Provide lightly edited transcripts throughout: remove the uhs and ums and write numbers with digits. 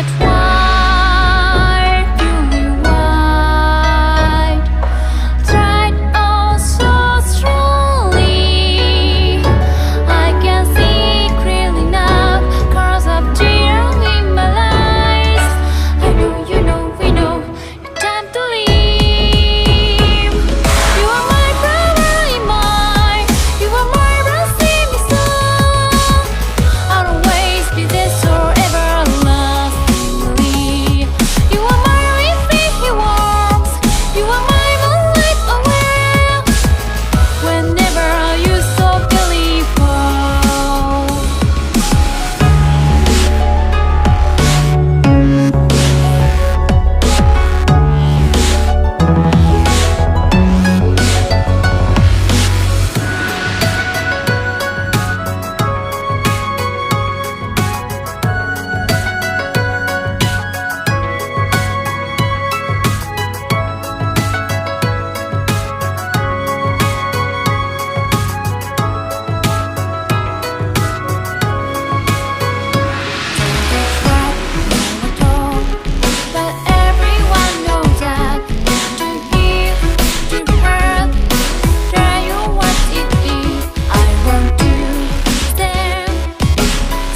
that white, purely white, tried oh so strongly. I can see clearly now, colors of tears in my eyes. I know, you know, we know, it's time to leave. You are my brother in mine, you are my blessing me so. I'll always be there forever lastingly. You are my infinity warmth, you are my moonlight aware. Whenever you so beautiful. But everyone knows that to give, to hurt, try you what it is. I want to stand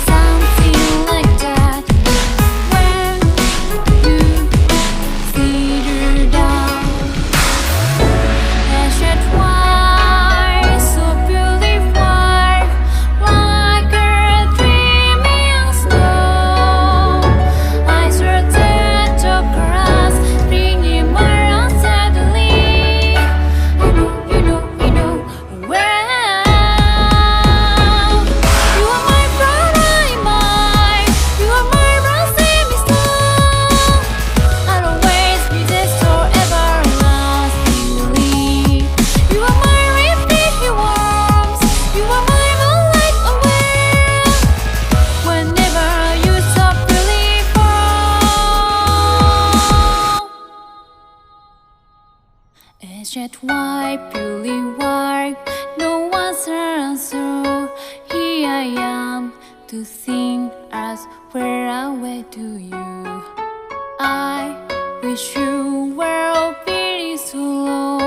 something like that when you figure down. And shed white, so beautiful, like a dreaming snow. I swear that your grass bringing more unsteadily. You know, you know, you know well. You are my brother in mine, you are my blessing me so. I'll always be there forever lastingly. You are my infinity warmth, you are my moonlight aware. Whenever you so beautiful. It's just white, purely white, no one's answer. Here I am to sing as we're away to you. I wish you were very so long.